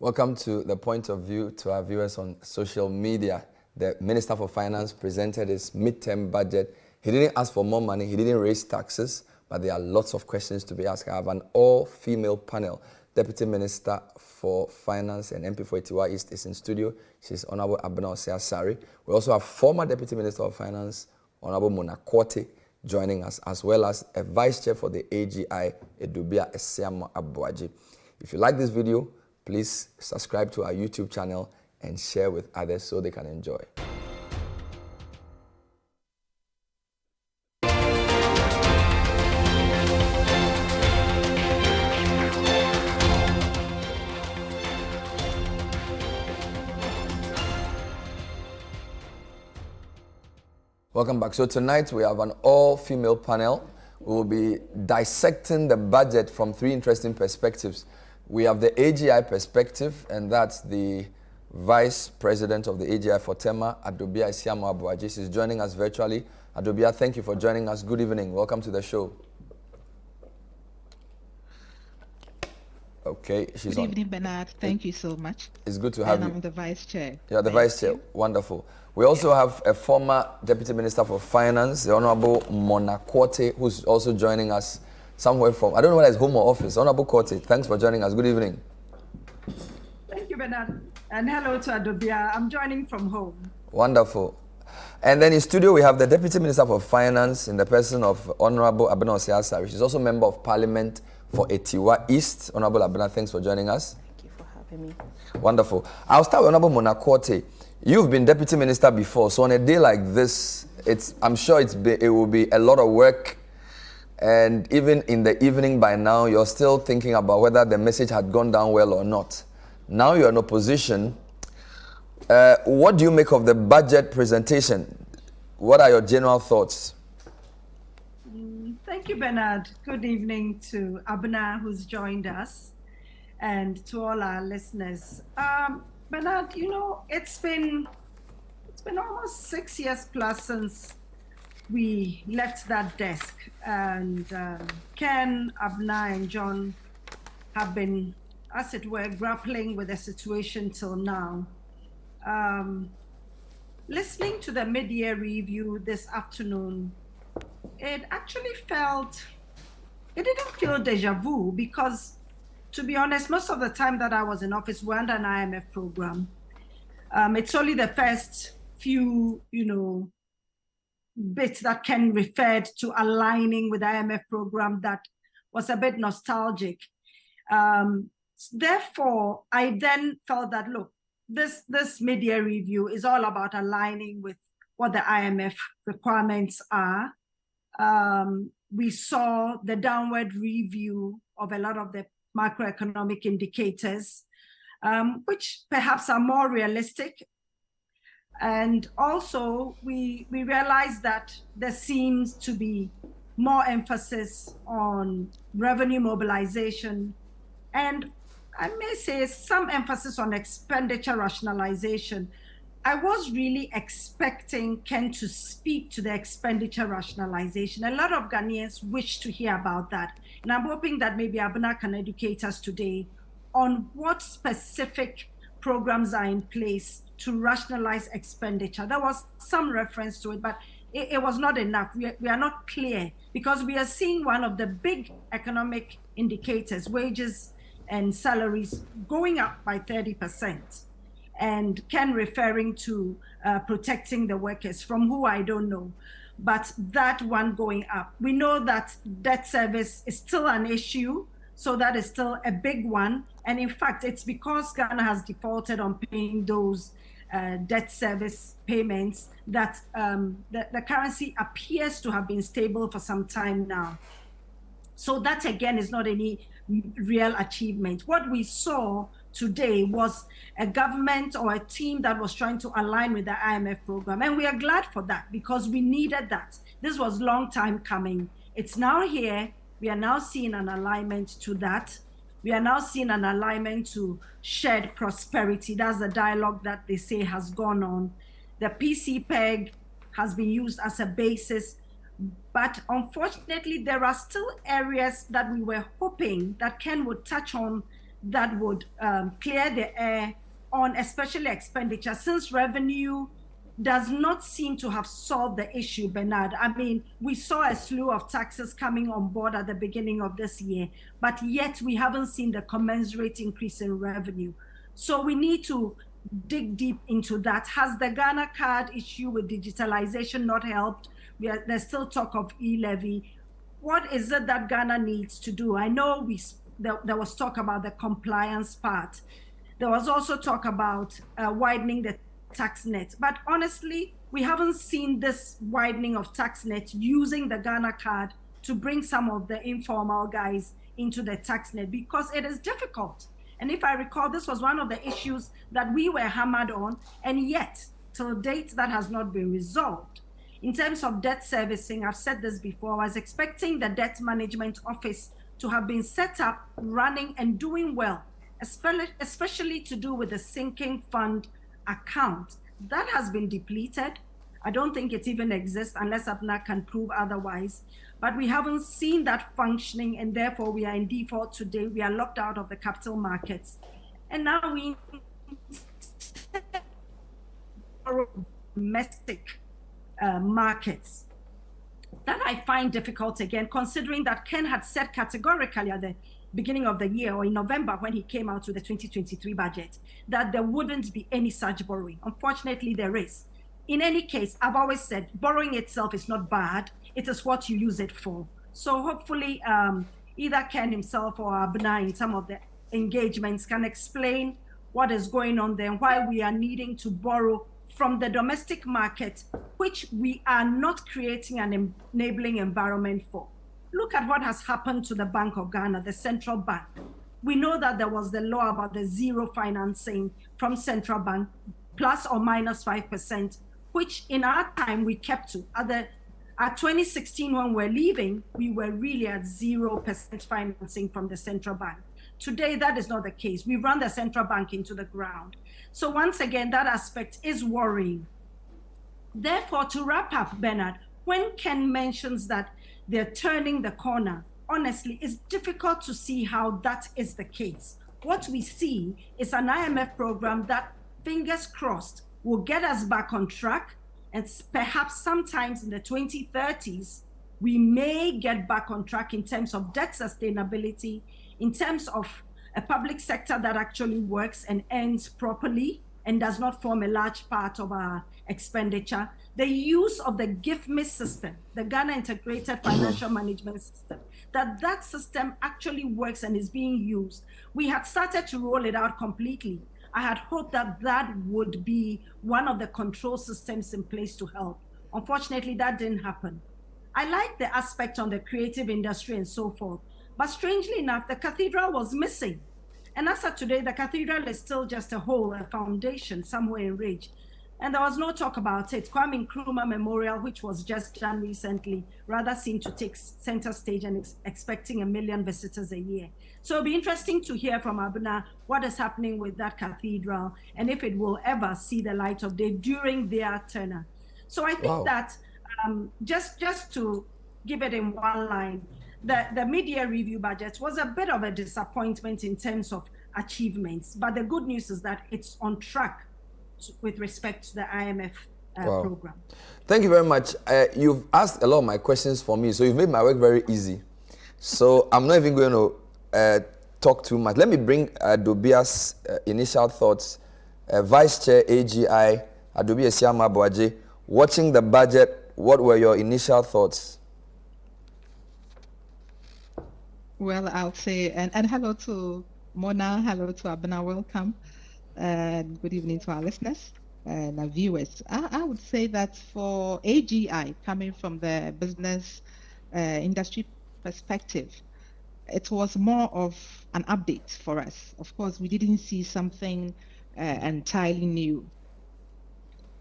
Welcome to The Point of View to our viewers on social media. The Minister for Finance presented his midterm budget. He didn't ask for more money, he didn't raise taxes, but there are lots of questions to be asked. I have an all-female panel. Deputy Minister for Finance and MP for Etiwa East is in studio. She's Honorable Abena Asare. We also have former Deputy Minister of Finance, Honorable Quartey, joining us, as well as a Vice Chair for the AGI, Adobea Aboagye. If you like this video, please subscribe to our YouTube channel and share with others so they can enjoy. Welcome back. So tonight we have an all-female panel. We will be dissecting the budget from three interesting perspectives. We have the AGI perspective, and that's the Vice President of the AGI for Tema, Adobea Asiamah. She's joining us virtually. Adobea, thank you for joining us. Good evening. Welcome to the show. Okay, she's on. Good evening, Bernard. Thank you so much. It's good to have you. I'm the Vice Chair. You're the Vice Chair. Wonderful. We also have a former Deputy Minister for Finance, the Honorable Quartey, who's also joining us somewhere from, I don't know whether it's home or office. Honorable Quartey, thanks for joining us. Good evening. Thank you, Bernard. And hello to Adobea. I'm joining from home. Wonderful. And then in studio, we have the Deputy Minister for Finance in the person of Honorable Abena Asare. She's also Member of Parliament for Etiwa East. Honorable Abena, thanks for joining us. Thank you for having me. Wonderful. I'll start with Honorable Quartey. You've been Deputy Minister before, so on a day like this, I'm sure it will be a lot of work. And even in the evening by now, you're still thinking about whether the message had gone down well or not. Now you're in opposition. What do you make of the budget presentation? What are your general thoughts? Thank you, Bernard. Good evening to Abena, who's joined us, and to all our listeners. Bernard, you know, it's been almost 6 years plus since we left that desk, and Ken, Abena, and John have been, as it were, grappling with the situation till now. Listening to the mid-year review this afternoon, it didn't feel deja vu, because, to be honest, most of the time that I was in office, we're under an IMF program. It's only the first few, bits that Ken referred to aligning with the IMF program that was a bit nostalgic. Therefore, I then felt that, look, this mid-year review is all about aligning with what the IMF requirements are. We saw the downward review of a lot of the macroeconomic indicators, which perhaps are more realistic. And also, we realized that there seems to be more emphasis on revenue mobilization, and I may say some emphasis on expenditure rationalization. I was really expecting Ken to speak to the expenditure rationalization. A lot of Ghanaians wish to hear about that. And I'm hoping that maybe Abena can educate us today on what specific programs are in place to rationalize expenditure. There was some reference to it, but it was not enough. We are not clear, because we are seeing one of the big economic indicators, wages and salaries, going up by 30%. And Ken referring to protecting the workers, from who I don't know, but that one going up. We know that debt service is still an issue, so that is still a big one. And in fact, it's because Ghana has defaulted on paying those debt service payments that the currency appears to have been stable for some time now. So that, again, is not any real achievement. What we saw today was a government or a team that was trying to align with the IMF program. And we are glad for that, because we needed that. This was a long time coming. It's now here. We are now seeing an alignment to that. We are now seeing an alignment to shared prosperity. That's the dialogue that they say has gone on. The PC peg has been used as a basis. But unfortunately, there are still areas that we were hoping that Ken would touch on that would clear the air on especially expenditure, since revenue does not seem to have solved the issue, Bernard. I mean, we saw a slew of taxes coming on board at the beginning of this year, but yet we haven't seen the commensurate increase in revenue. So we need to dig deep into that. Has the Ghana card issue with digitalization not helped? There's still talk of e-levy. What is it that Ghana needs to do? I know there was talk about the compliance part. There was also talk about widening the tax net. But honestly, we haven't seen this widening of tax net using the Ghana card to bring some of the informal guys into the tax net, because it is difficult. And if I recall, this was one of the issues that we were hammered on, and yet, till date, that has not been resolved. In terms of debt servicing, I've said this before, I was expecting the debt management office to have been set up, running and doing well, especially to do with the sinking fund account. That has been depleted. I don't think it even exists unless Abena can prove otherwise. But we haven't seen that functioning, and therefore we are in default today. We are locked out of the capital markets. And now we domestic markets. That I find difficult again, considering that Ken had said categorically at the beginning of the year, or in November when he came out with the 2023 budget, that there wouldn't be any such borrowing. Unfortunately, there is. In any case, I've always said borrowing itself is not bad. It is what you use it for. So hopefully either Ken himself or Abena in some of the engagements can explain what is going on there and why we are needing to borrow from the domestic market, which we are not creating an enabling environment for. Look at what has happened to the Bank of Ghana, the central bank. We know that there was the law about the zero financing from central bank, plus or minus 5%, which in our time we kept to. At 2016, when we're leaving, we were really at 0% financing from the central bank. Today, that is not the case. We run the central bank into the ground. So once again, that aspect is worrying. Therefore, to wrap up, Bernard, when Ken mentions that they're turning the corner, honestly, it's difficult to see how that is the case. What we see is an IMF program that, fingers crossed, will get us back on track, and perhaps sometimes in the 2030s, we may get back on track in terms of debt sustainability, in terms of a public sector that actually works and earns properly and does not form a large part of our expenditure. The use of the GIFMI system, the Ghana Integrated Financial Management System, that system actually works and is being used. We had started to roll it out completely. I had hoped that that would be one of the control systems in place to help. Unfortunately, that didn't happen. I like the aspect on the creative industry and so forth, but strangely enough, the cathedral was missing. And as of today, the cathedral is still just a hole, a foundation somewhere in Ridge. And there was no talk about it. Kwame Nkrumah Memorial, which was just done recently, rather seemed to take center stage and is expecting 1 million visitors a year. So it'll be interesting to hear from Abena what is happening with that cathedral and if it will ever see the light of day during their tenure. So I think that just to give it in one line, the media review budget was a bit of a disappointment in terms of achievements, but the good news is that it's on track with respect to the IMF program. Thank you very much. You've asked a lot of my questions for me, so you've made my work very easy. So I'm not even going to talk too much. Let me bring Adobea's initial thoughts. Vice Chair AGI, Adobea Asiamah Aboagye, watching the budget, what were your initial thoughts? Well, I'll say, and hello to Mona, hello to Abena, welcome. Good evening to our listeners and our viewers. I would say that for AGI, coming from the business industry perspective, it was more of an update for us. Of course, we didn't see something entirely new.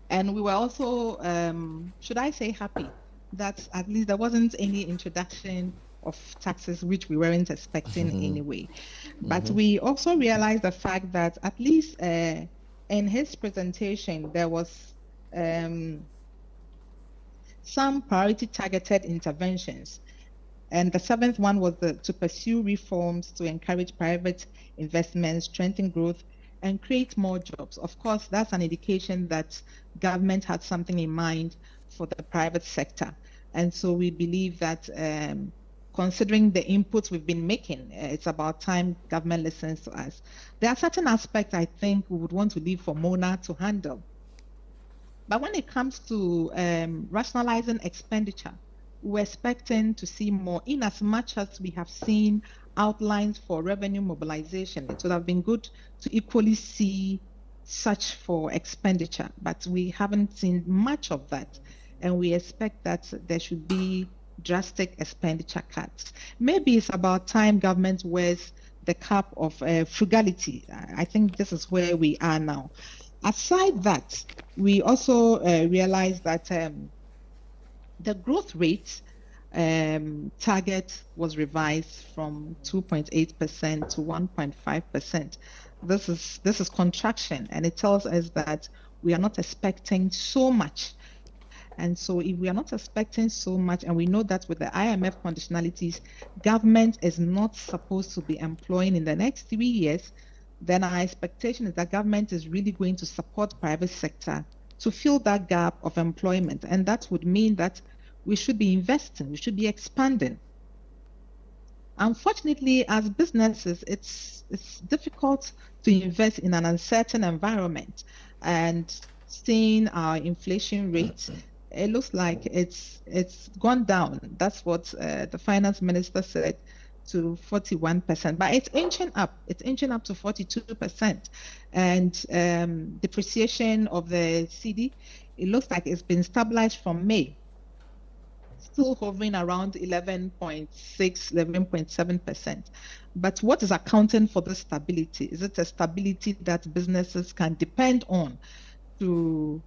And we were also, should I say, happy that at least there wasn't any introduction of taxes which we weren't expecting anyway. But we also realized the fact that at least in his presentation, there was some priority targeted interventions And the seventh one was to pursue reforms to encourage private investment, strengthen growth, and create more jobs. Of course, that's an indication that government had something in mind for the private sector. And so we believe that considering the inputs we've been making, it's about time government listens to us. There are certain aspects I think we would want to leave for Mona to handle. But when it comes to rationalizing expenditure, we're expecting to see more, in as much as we have seen outlines for revenue mobilization. It would have been good to equally see such for expenditure, but we haven't seen much of that. And we expect that there should be drastic expenditure cuts. Maybe it's about time government wears the cap of frugality. I think this is where we are now. Aside that, we also realize that the growth rate target was revised from 2.8% to 1.5%. This is contraction, and it tells us that we are not expecting so much. And so if we are not expecting so much, and we know that with the IMF conditionalities, government is not supposed to be employing in the next 3 years, then our expectation is that government is really going to support private sector to fill that gap of employment. And that would mean that we should be investing, we should be expanding. Unfortunately, as businesses, it's difficult to invest in an uncertain environment. And seeing our inflation rate, it looks like it's gone down. That's what the finance minister said, to 41%, but it's inching up. It's inching up to 42%. And depreciation of the cedi, it looks like it's been stabilized from May, still hovering around 11.6, 11.7%. But what is accounting for this stability? Is it a stability that businesses can depend on to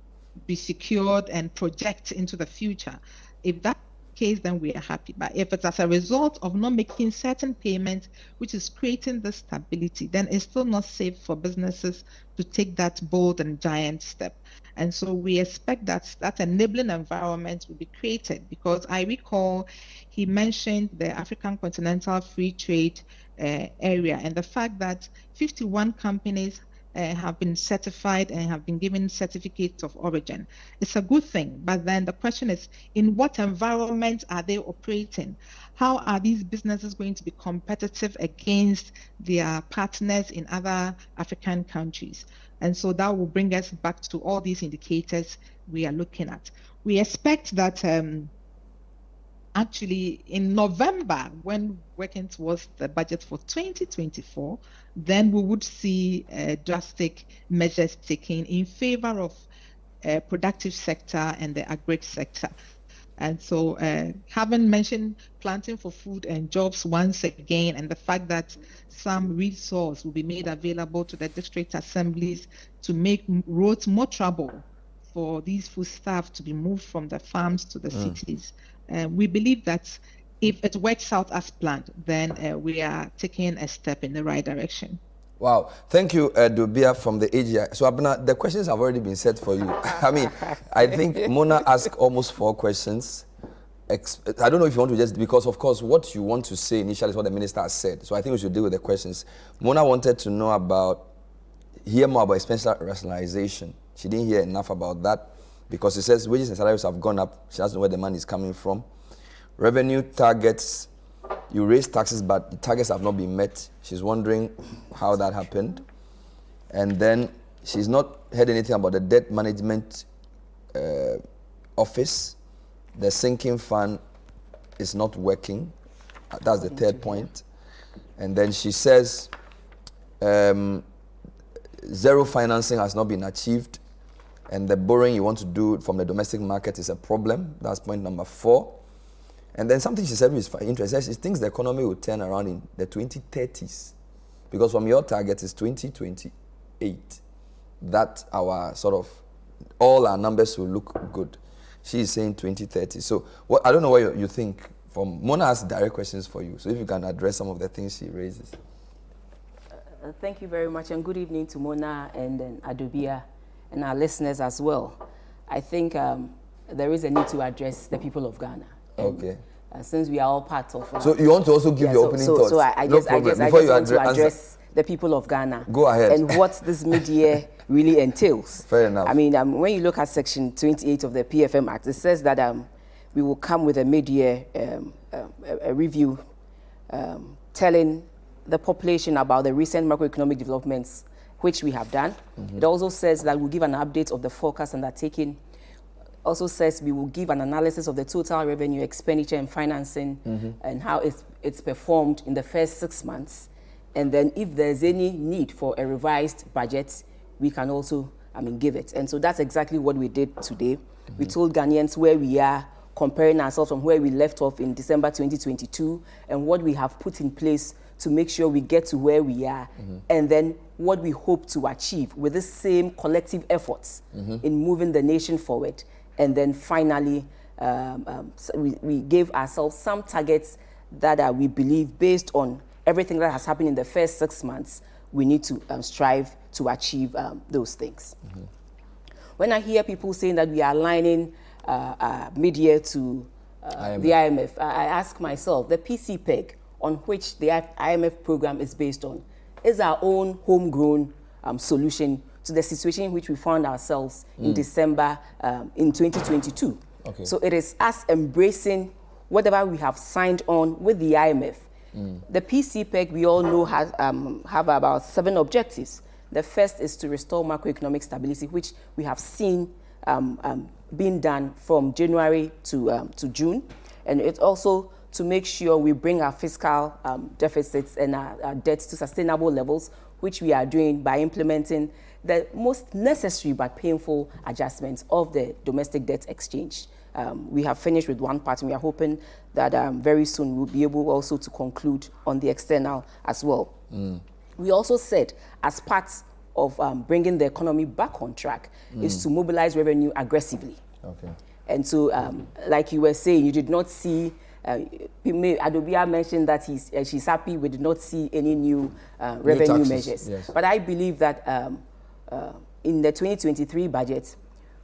be secured and project into the future? If that case, then we are happy. But if it's as a result of not making certain payments, which is creating the stability, then it's still not safe for businesses to take that bold and giant step. And so we expect that that enabling environment will be created, because I recall he mentioned the African Continental Free Trade area, and the fact that 51 companies have been certified and have been given certificates of origin. It's a good thing, but then the question is, in what environment are they operating? How are these businesses going to be competitive against their partners in other African countries? And so that will bring us back to all these indicators we are looking at. We expect that actually in November, when working towards the budget for 2024, then we would see drastic measures taken in favor of productive sector and the agri sector. And so having mentioned planting for food and jobs once again, and the fact that some resource will be made available to the district assemblies to make roads more trouble for these foodstuffs to be moved from the farms to the cities. We believe that if it works out as planned, then we are taking a step in the right direction. Wow. Thank you, Adobea from the AGI. So, Abena, the questions have already been set for you. I mean, I think Mona asked almost 4 questions. I don't know if you want to just, because of course, what you want to say initially is what the minister has said. So I think we should deal with the questions. Mona wanted to know hear more about expense rationalization. She didn't hear enough about that, because it says wages and salaries have gone up. She doesn't know where the money is coming from. Revenue targets, you raise taxes, but the targets have not been met. She's wondering how that happened. And then she's not heard anything about the debt management office. The sinking fund is not working. That's the third point. And then she says zero financing has not been achieved, and the borrowing you want to do from the domestic market is a problem. That's point number 4. And then something she said which is interesting. She thinks the economy will turn around in the 2030s, because from your target is 2028. That our sort of, all our numbers will look good. She is saying 2030. So I don't know what you think. Mona has direct questions for you. So if you can address some of the things she raises. Thank you very much, and good evening to Mona and Adobea and our listeners as well. I think there is a need to address the people of Ghana. Okay. since we are all part of. So you want to also give your opening thoughts? So I no just want to address the people of Ghana. Go ahead. And what this mid-year really entails. Fair enough. I mean, when you look at Section 28 of the PFM Act, it says that we will come with a mid-year a review telling the population about the recent macroeconomic developments which we have done. It also says that we'll give an update of the forecast undertaken. Also says we will give an analysis of the total revenue, expenditure, and financing, and how it's performed in the first 6 months. And then if there's any need for a revised budget, we can also, give it. And so that's exactly what we did today. We told Ghanaians where we are, comparing ourselves from where we left off in December 2022, and what we have put in place to make sure we get to where we are, and then what we hope to achieve with the same collective efforts in moving the nation forward. And then finally, we gave ourselves some targets that we believe, based on everything that has happened in the first 6 months, we need to strive to achieve those things. When I hear people saying that we are aligning mid-year to the IMF, I ask myself, the PCPEG on which the IMF program is based on is our own homegrown solution to the situation in which we found ourselves in December in 2022. Okay. So it is us embracing whatever we have signed on with the IMF. The PCPEG, we all know, has have about 7 objectives. The first is to restore macroeconomic stability, which we have seen being done from January to June. And it's also to make sure we bring our fiscal deficits and our debts to sustainable levels, which we are doing by implementing the most necessary but painful adjustments of the domestic debt exchange. We have finished with one part, and we are hoping that very soon we'll be able also to conclude on the external as well. We also said, as part of bringing the economy back on track, is to mobilize revenue aggressively. Okay. And so, like you were saying, you did not see, Adobea mentioned that she's happy we did not see any new revenue measures. Yes. But I believe that in the 2023 budget,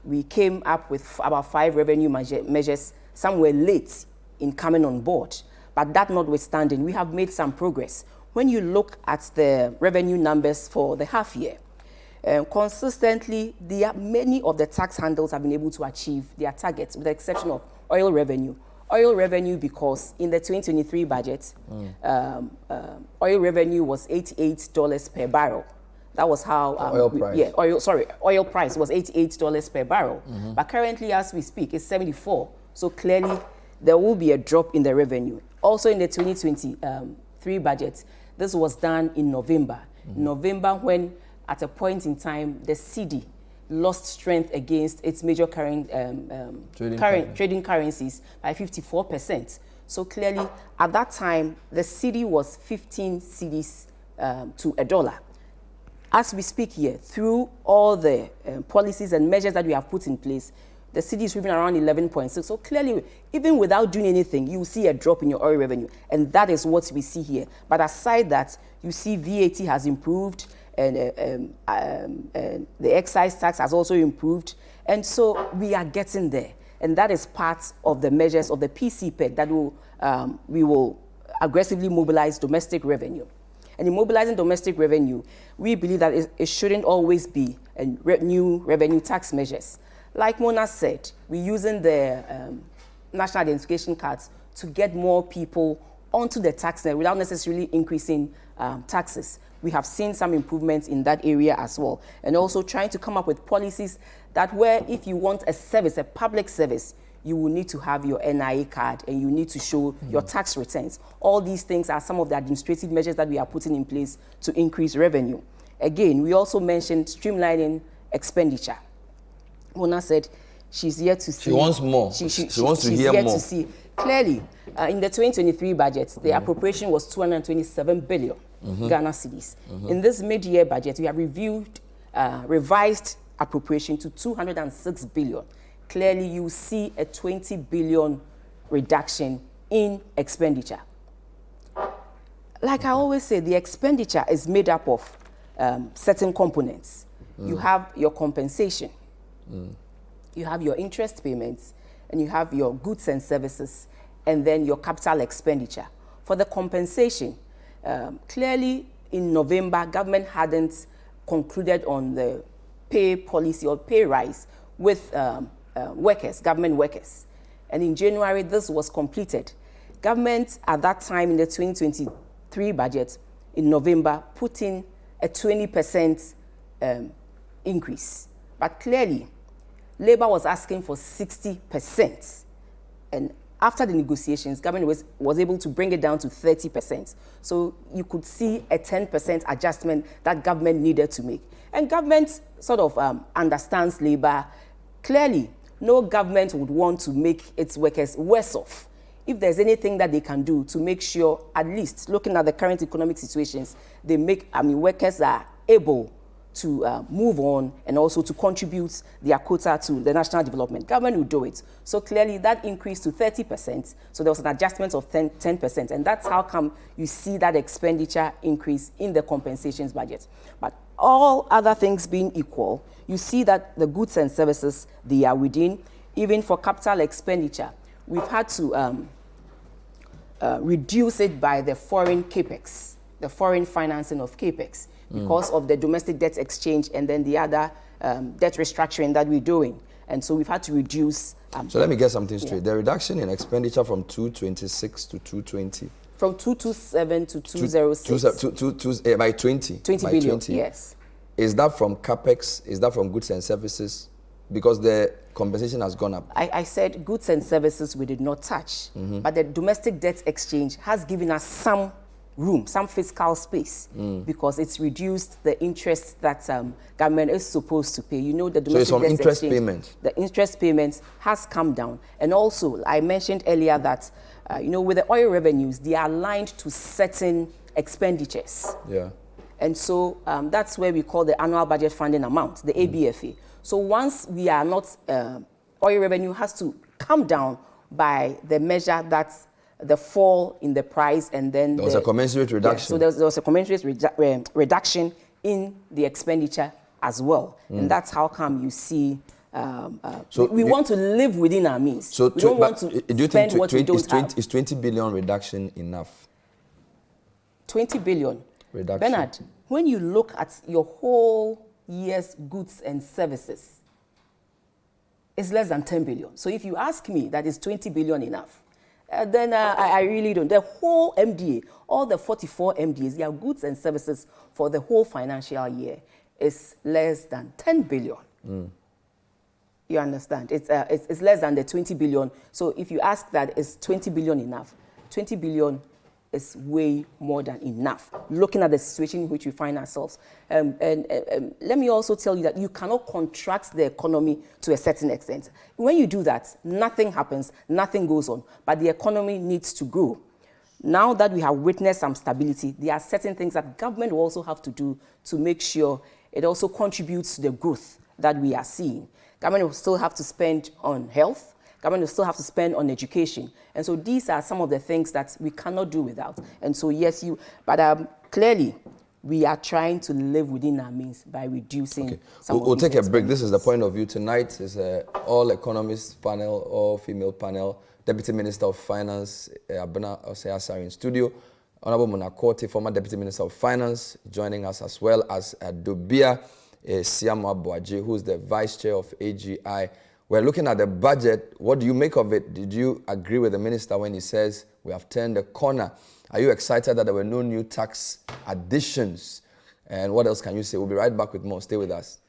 we came up with about 5 revenue measures. Some were late in coming on board, but that notwithstanding, we have made some progress. When you look at the revenue numbers for the half year, consistently, many of the tax handles have been able to achieve their targets, with the exception of oil revenue. Oil revenue, because in the 2023 budget, oil revenue was $88 per barrel. That was how oil price. Oil price was $88 per barrel. But currently, as we speak, it's $74. So clearly, there will be a drop in the revenue. Also, in the 2023 budget, this was done in November. November, when at a point in time the cedi lost strength against its major trading currencies by 54%. So clearly, at that time, the cedi was 15 cedis to $1. As we speak here, through all the policies and measures that we have put in place, the cedi is moving around 11.6. So clearly, even without doing anything, you will see a drop in your oil revenue. And that is what we see here. But aside that, you see VAT has improved, and the excise tax has also improved. And so we are getting there. And that is part of the measures of the PCPEG that we will aggressively mobilize domestic revenue. And in mobilizing domestic revenue, we believe that it shouldn't always be new revenue tax measures. Like Mona said, we're using the national identification cards to get more people onto the tax net without necessarily increasing taxes. We have seen some improvements in that area as well. And also trying to come up with policies that where if you want a service, a public service, you will need to have your NIA card and you need to show your tax returns. All these things are some of the administrative measures that we are putting in place to increase revenue. Again, we also mentioned streamlining expenditure. Mona said she's yet to see. She wants more. She wants to hear more. She's yet to see. Clearly, in the 2023 budget, the appropriation was 227 billion Ghana cedis. In this mid-year budget, we have revised appropriation to 206 billion. Clearly, you see a 20 billion reduction in expenditure. Like I always say, the expenditure is made up of certain components. You have your compensation, you have your interest payments, and you have your goods and services, and then your capital expenditure. For the compensation, clearly in November, government hadn't concluded on the pay policy or pay rise with workers, government workers. And in January, this was completed. Government at that time in the 2023 budget, in November, put in a 20% increase. But clearly, Labour was asking for 60%. And after the negotiations, government was able to bring it down to 30%. So you could see a 10% adjustment that government needed to make. And government sort of understands Labour. Clearly, no government would want to make its workers worse off. If there's anything that they can do to make sure, at least looking at the current economic situations, they make, workers are able to move on and also to contribute their quota to the national development, government will do it. So clearly that increased to 30%. So there was an adjustment of 10%. And that's how come you see that expenditure increase in the compensations budget. But all other things being equal, you see that the goods and services, they are within. Even for capital expenditure, we've had to reduce it by the foreign capex, the foreign financing of capex, because of the domestic debt exchange and then the other debt restructuring that we're doing. And so we've had to reduce. So let me get something straight. The reduction in expenditure from 226 to 220. From 227 to 206. By 20. 20 by billion, 20. yes. Is that from capex? Is that from goods and services? Because the compensation has gone up. I said goods and services we did not touch. But the domestic debt exchange has given us some room, some fiscal space, because it's reduced the interest that government is supposed to pay. You know, the domestic debt interest exchange, payment. The interest payment has come down. And also, I mentioned earlier that, with the oil revenues, they are aligned to certain expenditures. Yeah. And so that's where we call the annual budget funding amount, the ABFA. So once we are not, oil revenue has to come down by the measure that the fall in the price and then there was a commensurate reduction. Yeah, so there was a commensurate reduction in the expenditure as well. And that's how come you see so we want to live within our means. So we don't want to spend what we don't have. Is 20 billion reduction enough? 20 billion. Reduction. Bernard, when you look at your whole year's goods and services, it's less than 10 billion. So if you ask me that is 20 billion enough, then I really don't. The whole MDA, all the 44 MDAs, their goods and services for the whole financial year is less than 10 billion. You understand? It's less than the 20 billion. So if you ask that, is 20 billion enough? 20 billion is way more than enough, looking at the situation in which we find ourselves. And let me also tell you that you cannot contract the economy to a certain extent. When you do that, nothing happens, nothing goes on, but the economy needs to grow. Now that we have witnessed some stability, there are certain things that government will also have to do to make sure it also contributes to the growth that we are seeing. Government will still have to spend on health. Government will still have to spend on education. And so these are some of the things that we cannot do without. And so, yes, but clearly, we are trying to live within our means by reducing some of We'll take a break. expenses. This is the point of view tonight. It's an all-economists panel, all-female panel. Deputy Minister of Finance, Abena, Osei, Asare in studio. Honorable Quartey, former Deputy Minister of Finance, joining us, as well as Adobea, Asiamah Aboagye, who's the Vice Chair of AGI. We're looking at the budget. What do you make of it? Did you agree with the minister when he says we have turned the corner? Are you excited that there were no new tax additions? And what else can you say? We'll be right back with more. Stay with us.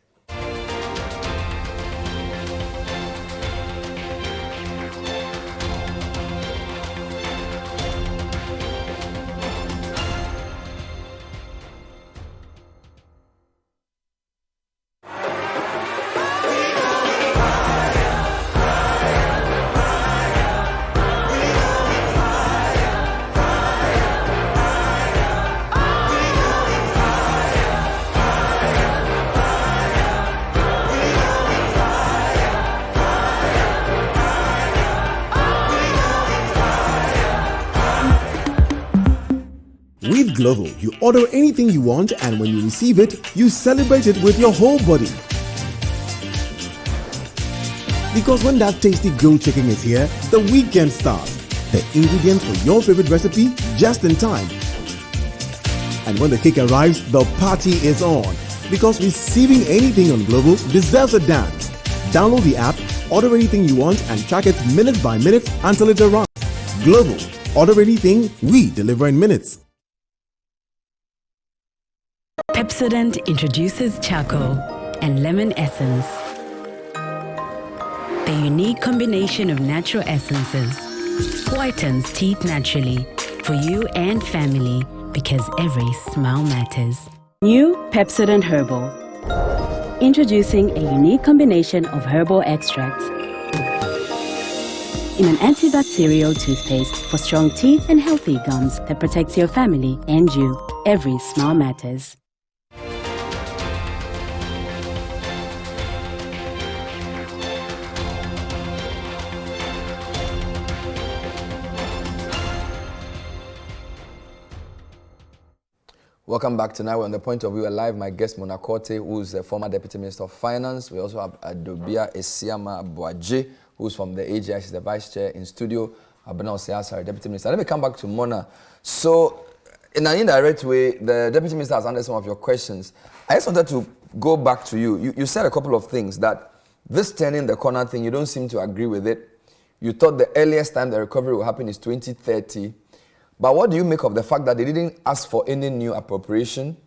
With Glovo, you order anything you want, and when you receive it, you celebrate it with your whole body. Because when that tasty grilled chicken is here, the weekend starts. The ingredients for your favorite recipe just in time. And when the cake arrives, the party is on. Because receiving anything on Global deserves a dance. Download the app, order anything you want, and track it minute by minute until it arrives. Global. Order anything, we deliver in minutes. Pepsodent introduces charcoal and lemon essence. The unique combination of natural essences whitens teeth naturally for you and family because every smile matters. New Pepsodent Herbal. Introducing a unique combination of herbal extracts in an antibacterial toothpaste for strong teeth and healthy gums that protects your family and you. Every smile matters. Welcome back. Tonight we're on The Point of View Live. My guest, Mona Quartey, who's the former Deputy Minister of Finance. We also have Adobea, Asiamah, Aboagye, who's from the AGI. She's the Vice Chair in studio. Abena, Osei, Asare, Deputy Minister. Let me come back to Mona. So, in an indirect way, the Deputy Minister has answered some of your questions. I just wanted to go back to you. You said a couple of things, that this turning the corner thing, you don't seem to agree with it. You thought the earliest time the recovery will happen is 2030. But what do you make of the fact that they didn't ask for any new appropriation,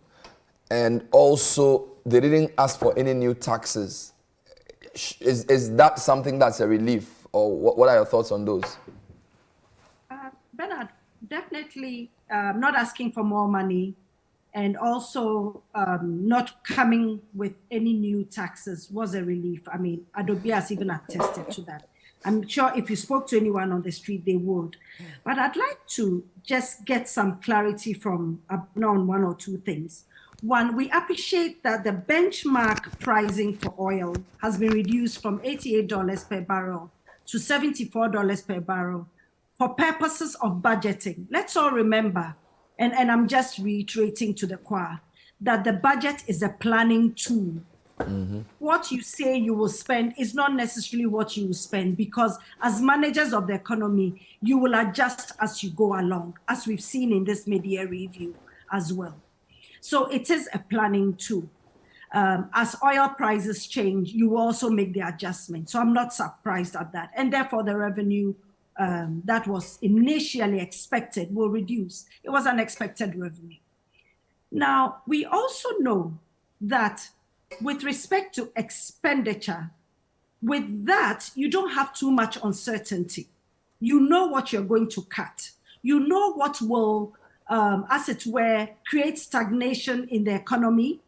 and also they didn't ask for any new taxes? Is that something that's a relief, or what are your thoughts on those? Bernard, definitely not asking for more money, and also not coming with any new taxes was a relief. I mean, Adobea has even attested to that. I'm sure if you spoke to anyone on the street, they would. But I'd like to just get some clarity from Abena on one or two things. One, we appreciate that the benchmark pricing for oil has been reduced from $88 per barrel to $74 per barrel for purposes of budgeting. Let's all remember, and I'm just reiterating to the choir, that the budget is a planning tool. Mm-hmm. What you say you will spend is not necessarily what you will spend, because as managers of the economy, you will adjust as you go along, as we've seen in this mid-year review as well. So it is a planning tool. As oil prices change, you will also make the adjustment. So I'm not surprised at that. And therefore, the revenue that was initially expected will reduce. It was unexpected revenue. Now, we also know that with respect to expenditure, with that, you don't have too much uncertainty. You know what you're going to cut. You know what will, as it were, create stagnation in the economy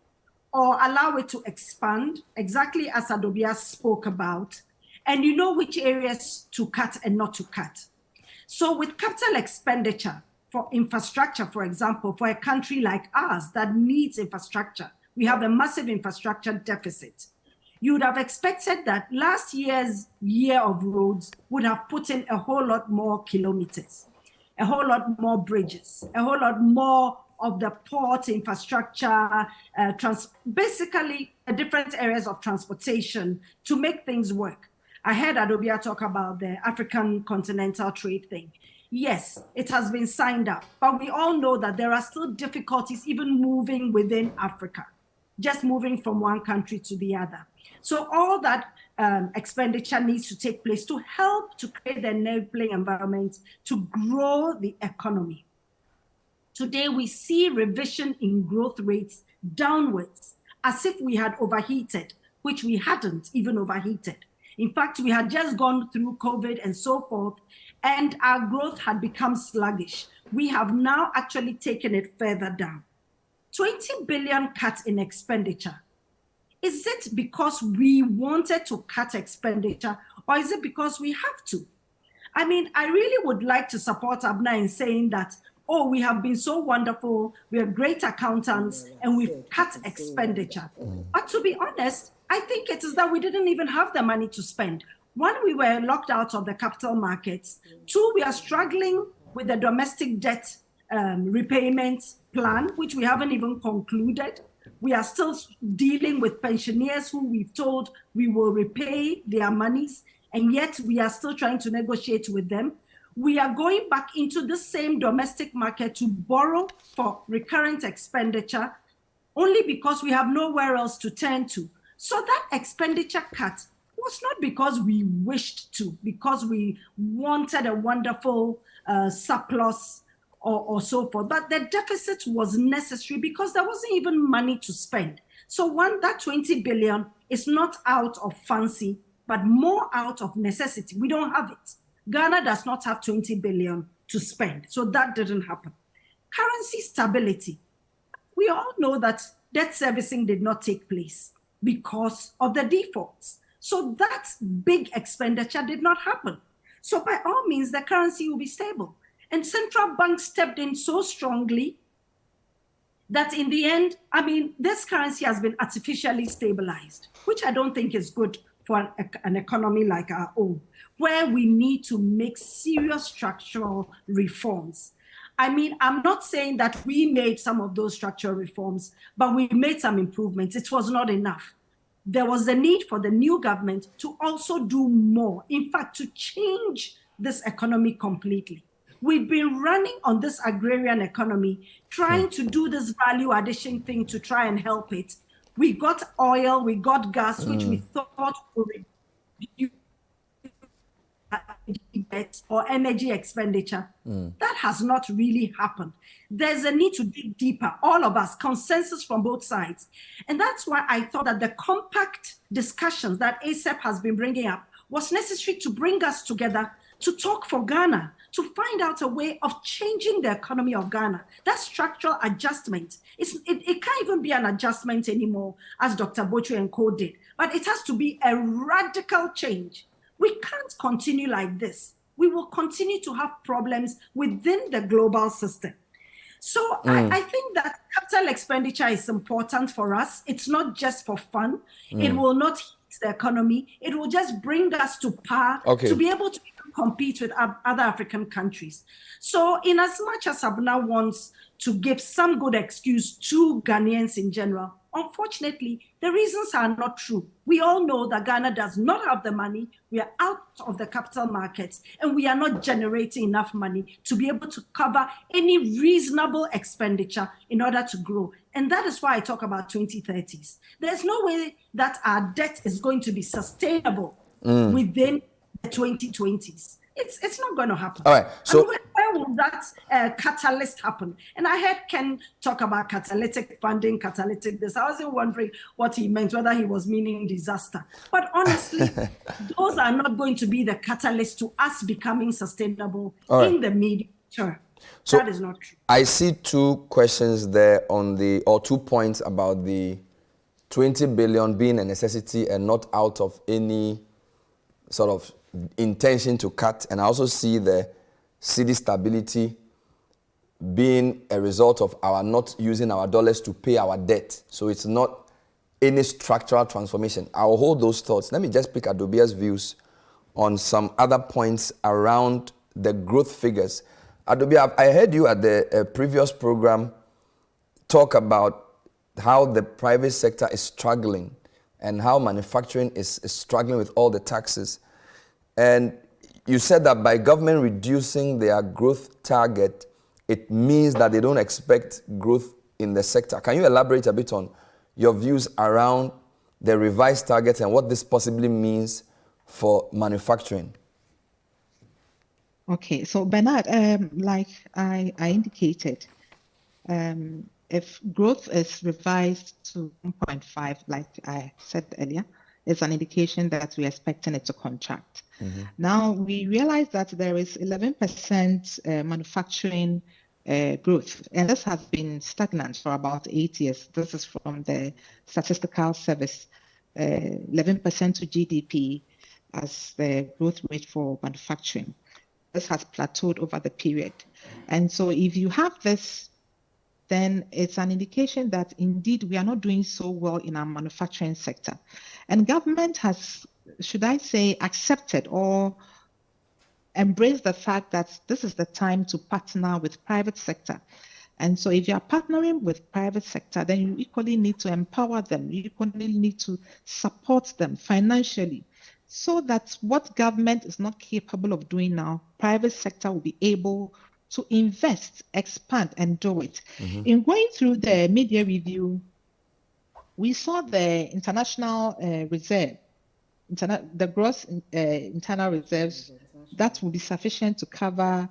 or allow it to expand, exactly as Adobea spoke about. And you know which areas to cut and not to cut. So with capital expenditure for infrastructure, for example, for a country like ours that needs infrastructure, we have a massive infrastructure deficit. You would have expected that last year's year of roads would have put in a whole lot more kilometers, a whole lot more bridges, a whole lot more of the port infrastructure, basically different areas of transportation to make things work. I heard Adobea talk about the African continental trade thing. Yes, it has been signed up, but we all know that there are still difficulties even moving within Africa, just moving from one country to the other. So all that expenditure needs to take place to help to create the enabling environment to grow the economy. Today, we see revision in growth rates downwards, as if we had overheated, which we hadn't even overheated. In fact, we had just gone through COVID and so forth, and our growth had become sluggish. We have now actually taken it further down. 20 billion cut in expenditure. Is it because we wanted to cut expenditure, or is it because we have to? I mean, I really would like to support Abena in saying that, oh, we have been so wonderful, we are great accountants, and we've cut expenditure. But to be honest, I think it is that we didn't even have the money to spend. One, we were locked out of the capital markets. Two, we are struggling with the domestic debt repayment plan, which we haven't even concluded. We are still dealing with pensioners who we've told we will repay their monies, and yet we are still trying to negotiate with them. we are going back into the same domestic market to borrow for recurrent expenditure only because we have nowhere else to turn to. So that expenditure cut was not because we wished to, because we wanted a wonderful surplus or so forth, but the deficit was necessary because there wasn't even money to spend. So that 20 billion is not out of fancy, but more out of necessity. We don't have it. Ghana does not have 20 billion to spend. So that didn't happen. Currency stability. We all know that debt servicing did not take place because of the defaults. So that big expenditure did not happen. So by all means, the currency will be stable. And central banks stepped in so strongly that in the end, this currency has been artificially stabilized, which I don't think is good for an economy like our own, where we need to make serious structural reforms. I'm not saying that we made some of those structural reforms, but we made some improvements. It was not enough. There was a need for the new government to also do more, in fact, to change this economy completely. We've been running on this agrarian economy, trying to do this value addition thing to try and help it. We got oil, we got gas, which we thought would reduce or energy expenditure. That has not really happened. There's a need to dig deeper, all of us, consensus from both sides. And that's why I thought that the compact discussions that ASEP has been bringing up was necessary to bring us together to talk for Ghana, to find out a way of changing the economy of Ghana. That structural adjustment, it can't even be an adjustment anymore, as Dr. Bochu and Co did, but it has to be a radical change. We can't continue like this. We will continue to have problems within the global system. So I think that capital expenditure is important for us. It's not just for fun. It will not hit the economy. It will just bring us to par to be able to compete with other African countries. So in as much as Abena wants to give some good excuse to Ghanaians in general, unfortunately, the reasons are not true. We all know that Ghana does not have the money. We are out of the capital markets, and we are not generating enough money to be able to cover any reasonable expenditure in order to grow. And that is why I talk about 2030s. There's no way that our debt is going to be sustainable within the 2020s. It's not going to happen. All right. So where will that catalyst happen? And I heard Ken talk about catalytic funding, catalytic this. I wasn't wondering what he meant, whether he was meaning disaster. But honestly, those are not going to be the catalyst to us becoming sustainable in the medium term. So that is not true. I see two questions there or 2 points about the 20 billion being a necessity and not out of any sort of intention to cut. And I also see the cedi stability being a result of our not using our dollars to pay our debt. So it's not any structural transformation. I'll hold those thoughts. Let me just pick Adobea's views on some other points around the growth figures. Adobea, I heard you at the previous program talk about how the private sector is struggling and how manufacturing is struggling with all the taxes. And you said that by government reducing their growth target, it means that they don't expect growth in the sector. Can you elaborate a bit on your views around the revised targets and what this possibly means for manufacturing? Okay, so Bernard, like I indicated, if growth is revised to 1.5, like I said earlier, it's an indication that we're expecting it to contract. Now, we realize that there is 11% manufacturing growth, and this has been stagnant for about 8 years. This is from the Statistical Service, 11% to GDP as the growth rate for manufacturing. This has plateaued over the period. And so if you have this, then it's an indication that indeed we are not doing so well in our manufacturing sector. And government has, should I say, accepted or embraced the fact that this is the time to partner with private sector. And so if you are partnering with private sector, then you equally need to empower them. You equally need to support them financially so that what government is not capable of doing now, private sector will be able to invest, expand, and do it. In going through the media review, we saw the international reserve, the gross internal reserves that will be sufficient to cover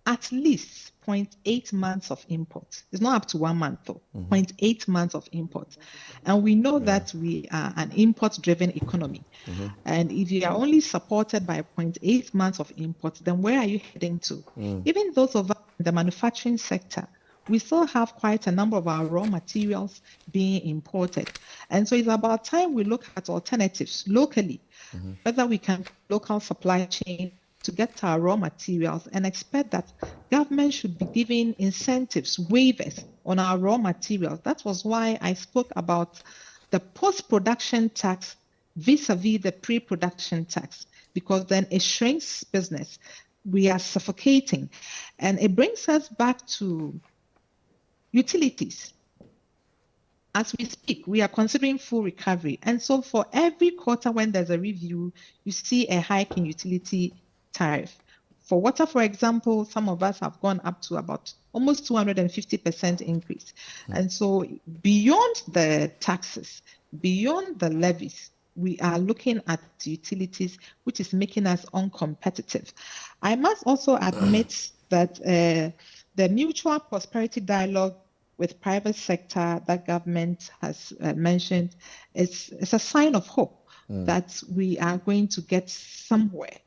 at least 0.8 months of import. It's not up to 1 month though, 0.8 months of import. And we know that we are an import-driven economy. And if you are only supported by 0.8 months of import, then where are you heading to? Even those of us in the manufacturing sector, we still have quite a number of our raw materials being imported. And so it's about time we look at alternatives locally, whether we can local supply chain to get our raw materials, and expect that government should be giving incentives, waivers on our raw materials. That was why I spoke about the post-production tax vis-a-vis the pre-production tax, because then it shrinks business. We are suffocating. And it brings us back to utilities. As we speak, we are considering full recovery. And so for every quarter when there's a review, you see a hike in utility tariff. For water, for example, some of us have gone up to about almost 250% increase. And so beyond the taxes, beyond the levies, we are looking at utilities, which is making us uncompetitive. I must also admit that the mutual prosperity dialogue with private sector that government has mentioned is a sign of hope that we are going to get somewhere.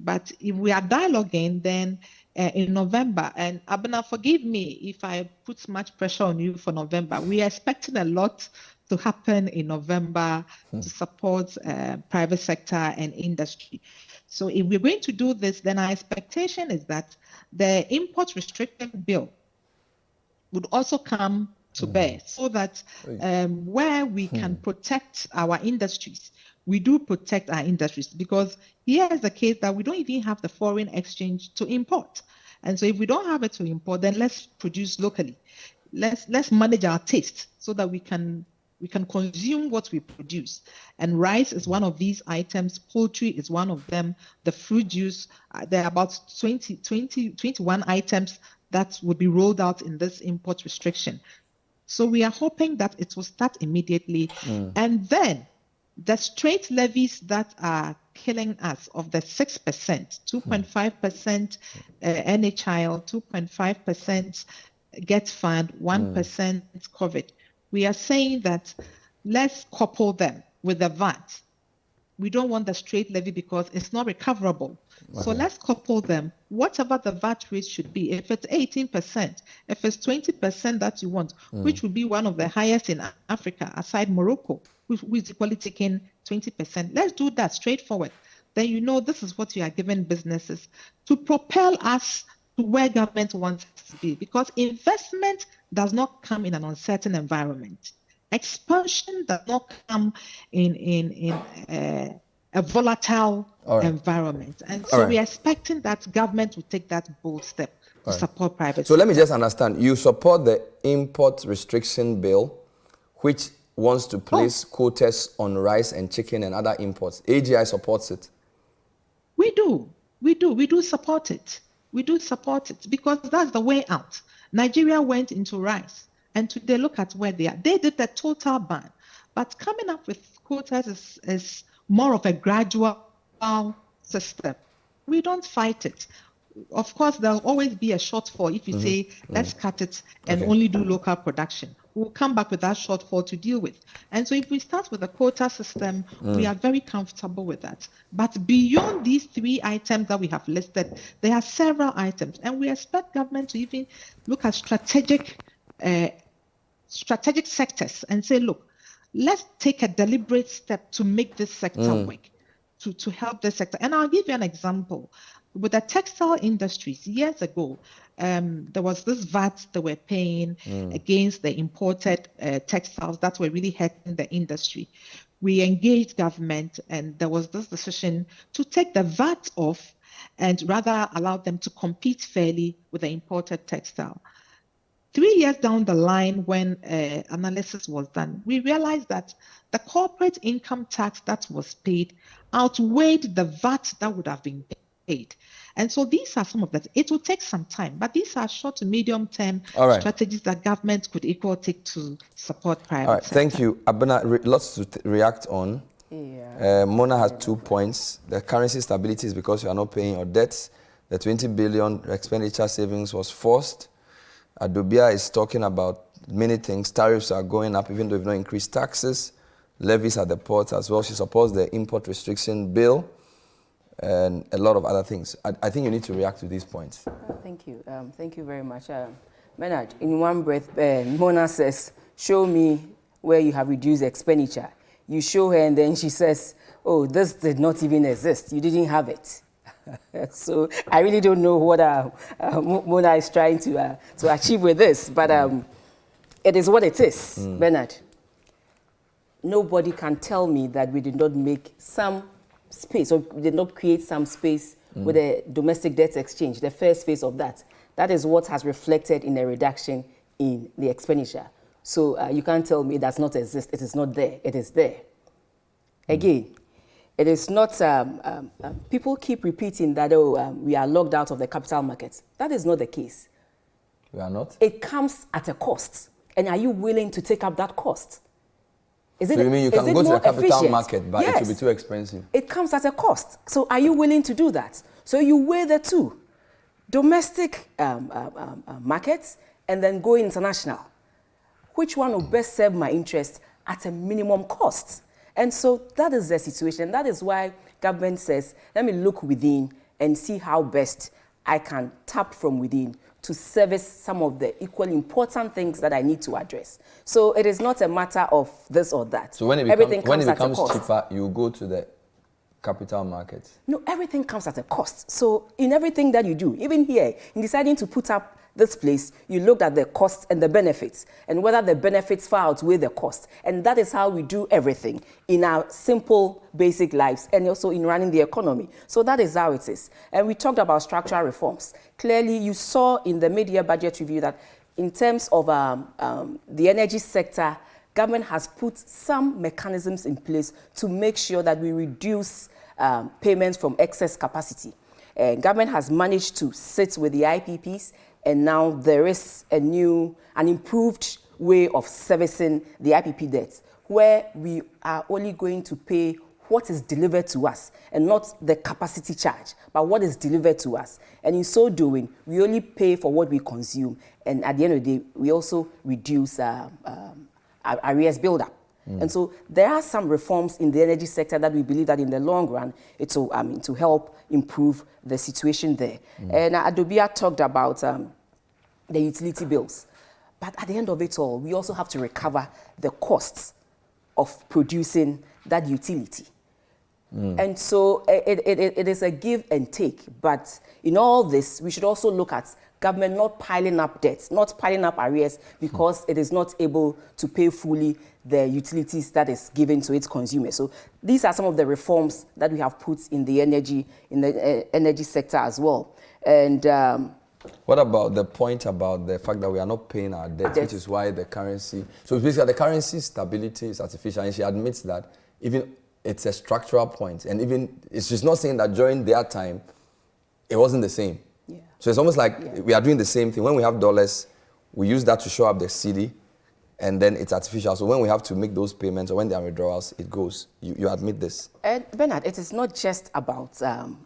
But if we are dialoguing, then in November, and Abena, forgive me if I put much pressure on you for November, we are expecting a lot to happen in November to support private sector and industry. So if we're going to do this, then our expectation is that the import restriction bill would also come to bear, so that where we can protect our industries, we do protect our industries, because here is the case that we don't even have the foreign exchange to import. And so if we don't have it to import, then let's produce locally. Let's manage our taste so that we can consume what we produce. And rice is one of these items, poultry is one of them, the fruit juice, there are about 21 items that would be rolled out in this import restriction. So we are hoping that it will start immediately. And then the straight levies that are killing us of the 6%, 2.5% NHIL, 2.5% Get Fund, 1% COVID. We are saying that let's couple them with the VAT. We don't want the straight levy because it's not recoverable. So let's couple them. Whatever the VAT rate should be, if it's 18%, if it's 20% that you want, which would be one of the highest in Africa, aside Morocco, who is equally taking 20%. Let's do that straightforward. Then you know this is what you are giving businesses to propel us to where government wants us to be. Because investment does not come in an uncertain environment. Expansion does not come in a volatile environment. And so we are expecting that government will take that bold step to support private So sector. let me just understand. You support the import restriction bill, which wants to place quotas on rice and chicken and other imports. AGI supports it. We do support it. We do support it because that's the way out. Nigeria went into rice, and today look at where they are. They did the total ban, but coming up with quotas is more of a gradual system. We don't fight it. Of course, there'll always be a shortfall if you say, let's cut it and only do local production. We'll come back with that shortfall to deal with. And so if we start with a quota system, we are very comfortable with that. But beyond these 3 items that we have listed, there are several items. And we expect government to even look at strategic sectors and say, look, let's take a deliberate step to make this sector work, to help this sector. And I'll give you an example. With the textile industries, years ago, there was this VAT they were paying against the imported textiles that were really hurting the industry. We engaged government, and there was this decision to take the VAT off and rather allow them to compete fairly with the imported textile. 3 years down the line, when analysis was done, we realized that the corporate income tax that was paid outweighed the VAT that would have been paid. And so these are some of that. It will take some time, but these are short to medium term strategies that government could equally take to support private sector. Thank you. Abena, lots to react on. Yeah. Mona has 2 points. The currency stability is because you are not paying your debts. The 20 billion expenditure savings was forced. Adobea is talking about many things. Tariffs are going up even though we've not increased taxes. Levies at the ports as well. She supports the import restriction bill and a lot of other things. I think you need to react to these points. Thank you. Thank you very much. Bernard, in one breath, Mona says, show me where you have reduced expenditure. You show her and then she says, oh, this did not even exist. You didn't have it. So I really don't know what Mona is trying to achieve with this, but it is what it is, Bernard. Nobody can tell me that we did not make some space or we did not create some space with the domestic debt exchange, the first phase of that. That is what has reflected in a reduction in the expenditure. So you can't tell me it does not exist. It is not there. It is there. Again, it is not, people keep repeating that, we are locked out of the capital markets. That is not the case. We are not? It comes at a cost. And are you willing to take up that cost? Is it, so you mean you can go to the capital efficient? market, but yes. it will be too expensive? It comes at a cost. So are you willing to do that? So you weigh the two. Domestic markets and then go international. Which one will best serve my interest at a minimum cost? And so that is the situation. That is why government says, let me look within and see how best I can tap from within to service some of the equally important things that I need to address. So it is not a matter of this or that. So when it becomes cheaper, you go to the capital market? No, everything comes at a cost. So in everything that you do, even here, in deciding to put up this place, you looked at the costs and the benefits, and whether the benefits far outweigh the cost. And that is how we do everything in our simple, basic lives, and also in running the economy. So that is how it is. And we talked about structural reforms. Clearly, you saw in the mid-year budget review that in terms of the energy sector, government has put some mechanisms in place to make sure that we reduce payments from excess capacity. Government has managed to sit with the IPPs, and now there is an improved way of servicing the IPP debts, where we are only going to pay what is delivered to us, and not the capacity charge, but what is delivered to us. And in so doing, we only pay for what we consume, and at the end of the day, we also reduce arrears build-up. And so there are some reforms in the energy sector that we believe that in the long run, it will to help improve the situation there. And Adobea talked about the utility bills. But at the end of it all, we also have to recover the costs of producing that utility. And so it is a give and take. But in all this, we should also look at government not piling up debts, not piling up arrears because it is not able to pay fully the utilities that is given to its consumers. So these are some of the reforms that we have put in the energy sector as well. And what about the point about the fact that we are not paying our debt, which is why the currency... So basically, the currency stability is artificial, and she admits that even it's a structural point. And even she's not saying that during their time, it wasn't the same. Yeah. So it's almost like we are doing the same thing. When we have dollars, we use that to show up the cedi, and then it's artificial. So when we have to make those payments or when there are withdrawals, it goes. You admit this. And Bernard, it is not just about the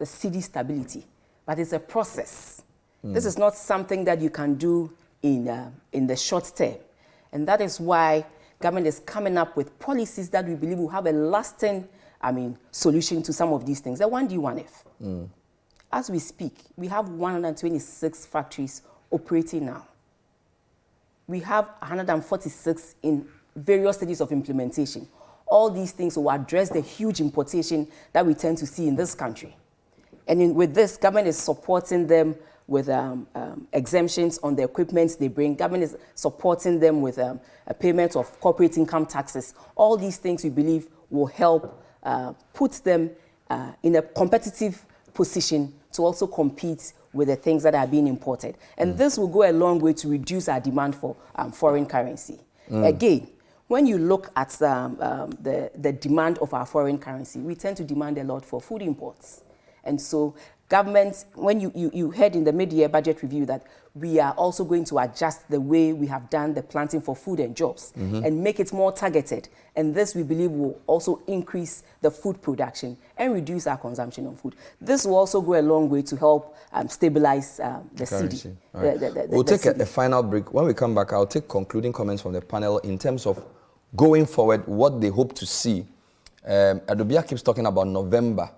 cedi stability, but it's a process. This is not something that you can do in the short term. And that is why government is coming up with policies that we believe will have a lasting, solution to some of these things. The 1D, 1F. As we speak, we have 126 factories operating now. We have 146 in various stages of implementation. All these things will address the huge importation that we tend to see in this country. And with this, government is supporting them with exemptions on the equipment they bring. Government is supporting them with a payment of corporate income taxes. All these things we believe will help put them in a competitive position to also compete with the things that are being imported. And this will go a long way to reduce our demand for foreign currency. Again, when you look at the demand of our foreign currency, we tend to demand a lot for food imports. And so government, when you heard in the mid-year budget review that we are also going to adjust the way we have done the planting for food and jobs and make it more targeted. And this, we believe, will also increase the food production and reduce our consumption of food. This will also go a long way to help stabilize the cedi. Right. We'll take a final break. When we come back, I'll take concluding comments from the panel in terms of going forward, what they hope to see. Adobea keeps talking about November.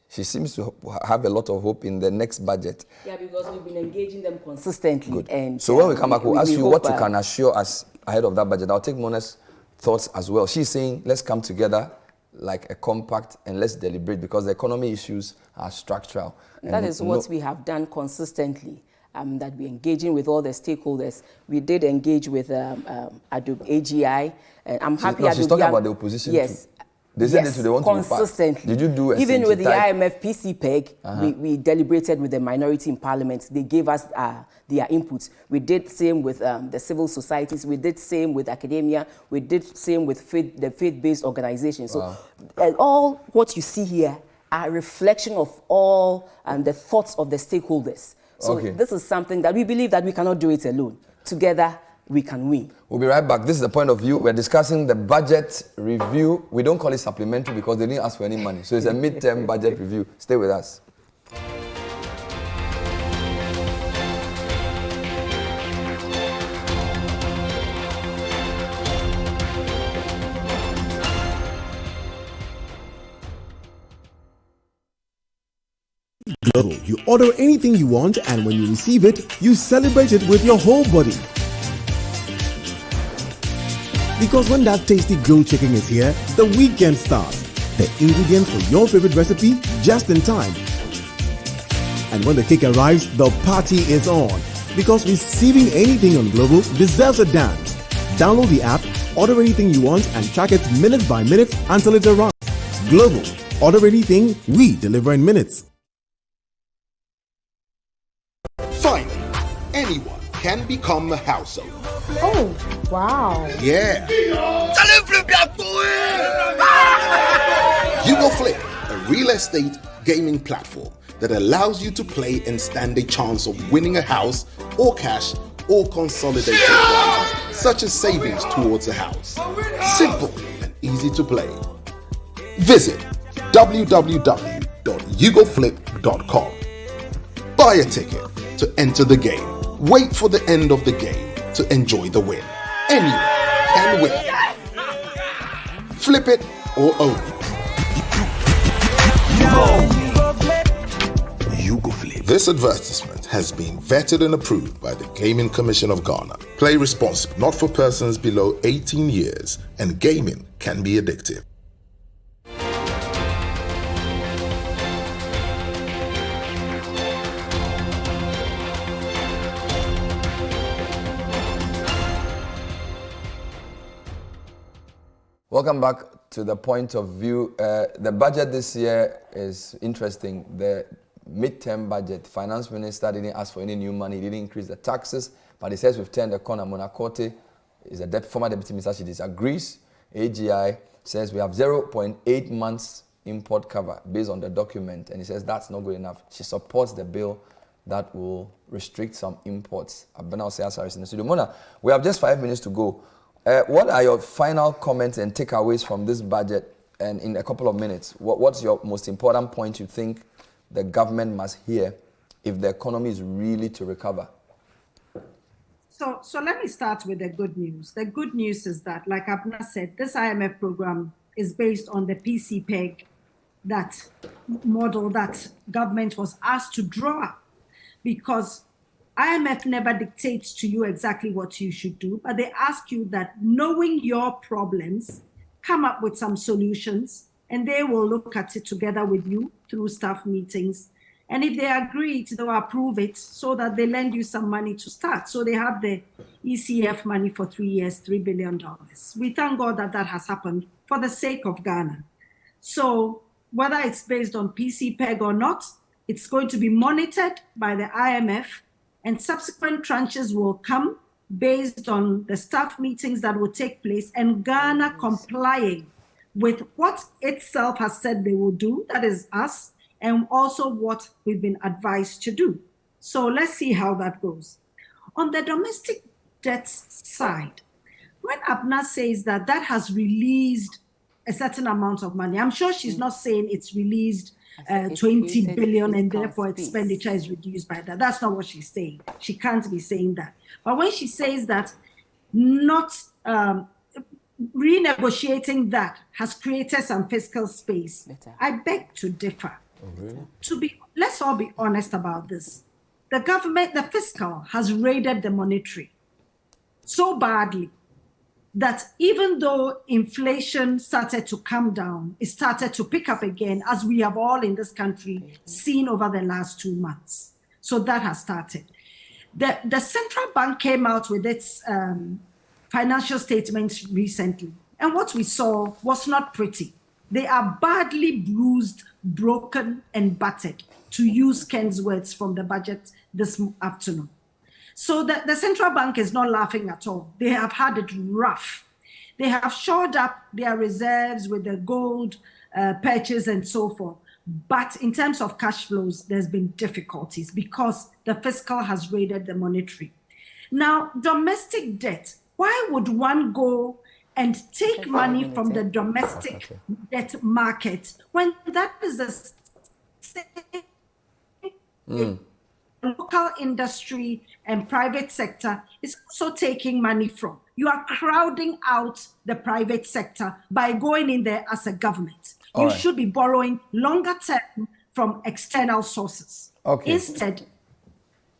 She seems to have a lot of hope in the next budget. Yeah, because we've been engaging them consistently. Good. And so when we come back, we'll ask you what you can assure us ahead of that budget. I'll take Mona's thoughts as well. She's saying, let's come together like a compact and let's deliberate because the economy issues are structural. And that is what we have done consistently. That we're engaging with all the stakeholders. We did engage with Aboagye. I'm happy. She's talking about the opposition. Yes. Too. They said they want consistently. To be part. Did you do a even with the IMF PC PEG, we deliberated with the minority in parliament. They gave us their inputs. We did same with the civil societies. We did same with academia. We did same with the faith-based organizations. So all what you see here are a reflection of all the thoughts of the stakeholders. So this is something that we believe that we cannot do it alone. Together, we can win. We'll be right back. This is the point of view. We're discussing the budget review. We don't call it supplementary because they didn't ask for any money. So it's a mid-term budget review. Stay with us. Global, you order anything you want, and when you receive it, you celebrate it with your whole body. Because when that tasty grilled chicken is here, the weekend starts. The ingredients for your favorite recipe just in time. And when the cake arrives, the party is on. Because receiving anything on Global deserves a dance. Download the app, order anything you want, and track it minutes by minute until it arrives. Global, order anything, we deliver in minutes. Finally, anyone can become a household. Oh, wow. Yeah. Hugo Flip, a real estate gaming platform that allows you to play and stand a chance of winning a house or cash or consolidated funds, such as savings towards a house. Simple and easy to play. Visit www.hugoflip.com. Buy a ticket to enter the game. Wait for the end of the game to enjoy the win. Anyone can win. Flip it or own it. Hugo Flip. This advertisement has been vetted and approved by the Gaming Commission of Ghana. Play responsibly, not for persons below 18 years, and gaming can be addictive. Welcome back to the point of view. The budget this year is interesting. The mid-term budget, finance minister didn't ask for any new money, he didn't increase the taxes, but he says we've turned the corner. Quartey is a former deputy minister, she disagrees. AGI says we have 0.8 months import cover based on the document, and he says that's not good enough. She supports the bill that will restrict some imports. Abena, Osei, Asare in the studio. Mona, we have just 5 minutes to go. What are your final comments and takeaways from this budget? And in a couple of minutes, what's your most important point you think the government must hear if the economy is really to recover? So let me start with the good news. The good news is that, like Abena said, this IMF program is based on the PC PEG, that model that government was asked to draw up, because IMF never dictates to you exactly what you should do, but they ask you that, knowing your problems, come up with some solutions, and they will look at it together with you through staff meetings. And if they agree, they'll approve it so that they lend you some money to start. So they have the ECF money for 3 years, $3 billion. We thank God that that has happened for the sake of Ghana. So whether it's based on PC PEG or not, It's going to be monitored by the IMF, and subsequent tranches will come based on the staff meetings that will take place, and Ghana complying with what itself has said they will do, that is us, and also what we've been advised to do. So let's see how that goes. On the domestic debt side, when Abena says that has released a certain amount of money, I'm sure she's not saying it's released 20 billion and therefore expenditure is reduced by that. That's not what she's saying. She can't be saying that. But when she says that not renegotiating that has created some fiscal space, I beg to differ. Oh, really? Let's all be honest about this. The government, the fiscal, has raided the monetary so badly that even though inflation started to come down, it started to pick up again, as we have all in this country seen over the last 2 months. So that has started. The central bank came out with its financial statements recently, and what we saw was not pretty. They are badly bruised, broken, and battered, to use Ken's words from the budget this afternoon. So the central bank is not laughing at all. They have had it rough. They have shored up their reserves with the gold purchase and so forth. But in terms of cash flows, there's been difficulties because the fiscal has raided the monetary. Now, domestic debt, why would one go and take money from the domestic debt market when that is the local industry and private sector is also taking money from? You are crowding out the private sector by going in there as a government. You should be borrowing longer term from external sources. Instead,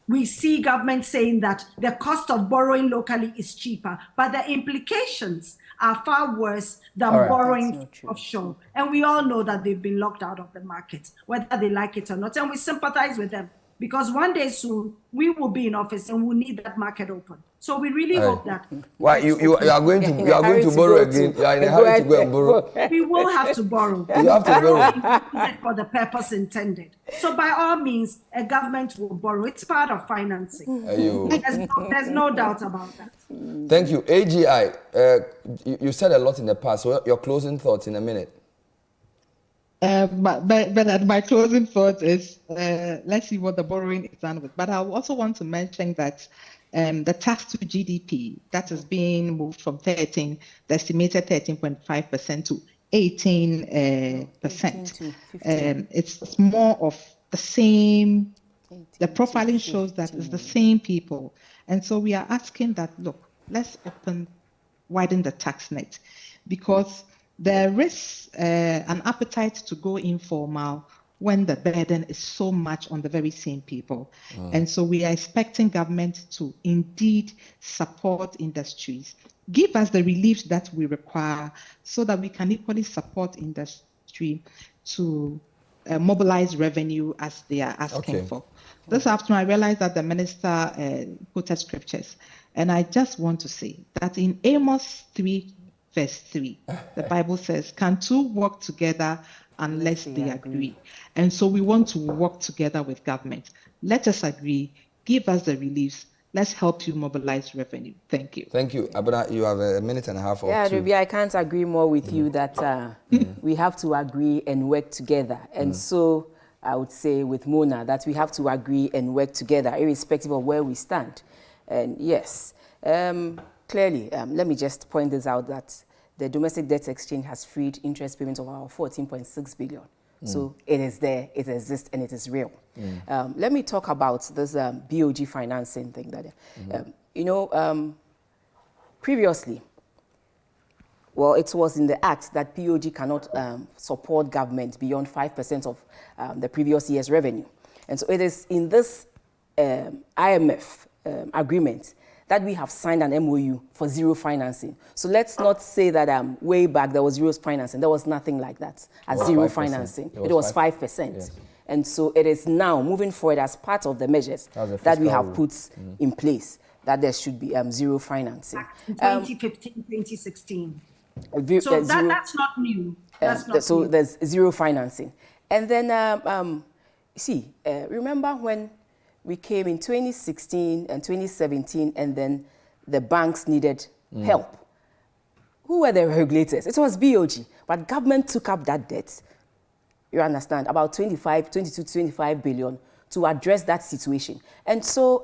we see government saying that the cost of borrowing locally is cheaper, but the implications are far worse than borrowing offshore. And we all know that they've been locked out of the market, whether they like it or not. And we sympathize with them because one day soon we will be in office and we'll need that market open. So we really hope that. Why you are going to borrow again? You are in a hurry to go and borrow. We will have to borrow. You have to borrow for the purpose intended. So by all means, a government will borrow. It's part of financing. There's no doubt about that. Thank you. AGI, you said a lot in the past. So your closing thoughts in a minute. But my closing thought is, let's see what the borrowing is done with. But I also want to mention that the tax to GDP that is being moved from the estimated 13.5% to 18%. It's more of the same. The profiling shows that it's the same people. And so we are asking that, look, let's widen the tax net, because there is an appetite to go informal when the burden is so much on the very same people. And so we are expecting government to indeed support industries, give us the relief that we require so that we can equally support industry to mobilize revenue as they are asking for. This afternoon, I realized that the minister quoted scriptures, and I just want to say that in Amos 3, verse 3, the Bible says, can two work together unless they agree? And so we want to work together with government. Let us agree, give us the reliefs. Let's help you mobilize revenue. Thank you. Thank you. Abena, you have a minute and a half or two. Adobea, I can't agree more with you that we have to agree and work together. And so I would say with Mona that we have to agree and work together, irrespective of where we stand. And yes, clearly, let me just point this out, that the domestic debt exchange has freed interest payments of our 14.6 billion. So it is there, it exists, and it is real. Let me talk about this BOG financing thing. That, previously, well, it was in the act that BOG cannot support government beyond 5% of the previous year's revenue. And so it is in this IMF agreement that we have signed an MOU for zero financing. So let's not say that way back there was zero financing. There was nothing like that as zero 5%. Financing. It was 5%. Yes. And so it is now moving forward as part of the measures that we have put in place, that there should be zero financing. 2015, 2016. So that's not new. That's not so new. There's zero financing. And then see, remember when we came in 2016 and 2017 and then the banks needed help? Who were the regulators? It was BOG, but government took up that debt. You understand, about 22, 25 billion to address that situation. And so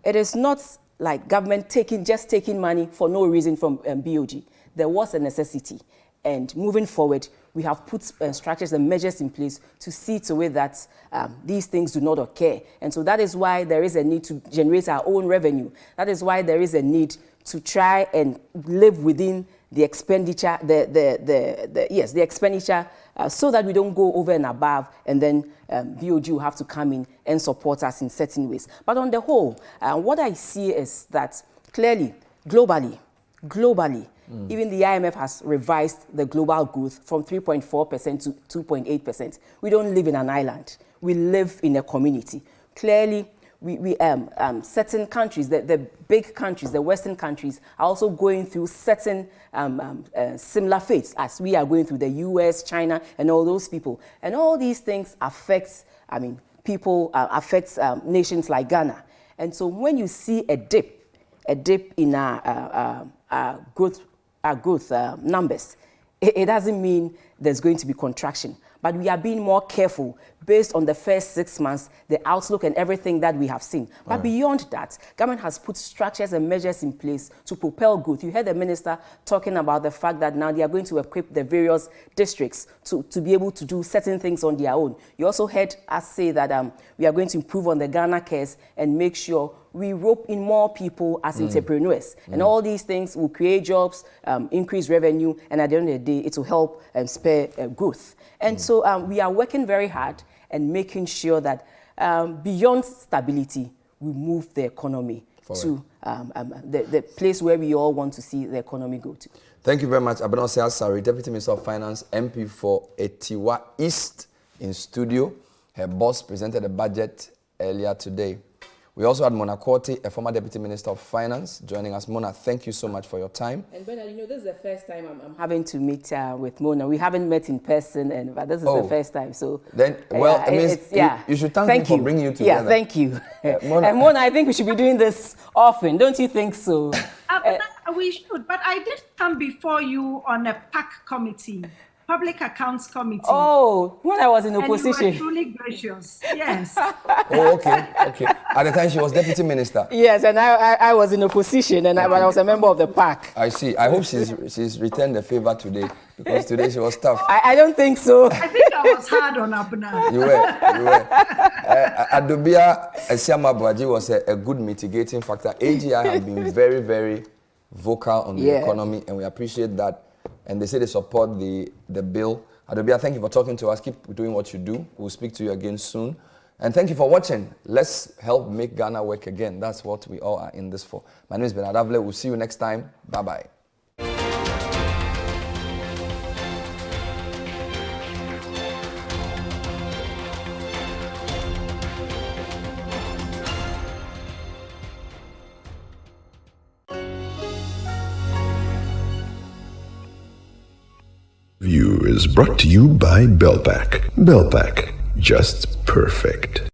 it is not like government just taking money for no reason from BOG. There was a necessity. And moving forward, we have put structures and measures in place to see to it that these things do not occur. And so that is why there is a need to generate our own revenue. That is why there is a need to try and live within the expenditure, the expenditure, so that we don't go over and above, and then BOG will have to come in and support us in certain ways. But on the whole, what I see is that clearly, globally, even the IMF has revised the global growth from 3.4% to 2.8%. We don't live in an island. We live in a community. Clearly, certain countries, the big countries, the Western countries, are also going through certain similar fates as we are going through, the US, China, and all those people. And all these things affect, affects nations like Ghana. And so when you see a dip in our growth numbers, it doesn't mean there's going to be contraction. But we are being more careful based on the first 6 months, the outlook and everything that we have seen. But beyond that, government has put structures and measures in place to propel growth. You heard the minister talking about the fact that now they are going to equip the various districts to be able to do certain things on their own. You also heard us say that we are going to improve on the Ghana cares and make sure we rope in more people as entrepreneurs. And all these things will create jobs, increase revenue, and at the end of the day, it will help spur growth. And so we are working very hard and making sure that beyond stability, we move the economy to the place where we all want to see the economy go to. Thank you very much. Abena Asare, Deputy Minister of Finance, MP for Etiwa East, in studio. Her boss presented a budget earlier today. We also had Mona Quartey, a former Deputy Minister of Finance, joining us. Mona, thank you so much for your time. And Bernard, this is the first time I'm having to meet with Mona. We haven't met in person, but this is the first time. So then, it means you should thank me for bringing you together. Yeah, thank you. Mona, I think we should be doing this often. Don't you think so? We should, but I did come before you on a PAC committee. Public Accounts Committee. Oh, when I was in opposition. And you were truly gracious. Yes. Okay. At the time, she was Deputy Minister. Yes, and I was in opposition, and I was a member of the PAC. I see. I hope she's returned the favor today, because today she was tough. I don't think so. I think I was hard on Abena. You were. Adobea Asiamah Aboagye was a good mitigating factor. AGI has been very, very vocal on the economy, and we appreciate that. And they say they support the bill. Adobea, thank you for talking to us. Keep doing what you do. We'll speak to you again soon. And thank you for watching. Let's help make Ghana work again. That's what we all are in this for. My name is Avle. We'll see you next time. Bye-bye. View is brought to you by Belpack. Belpack, just perfect.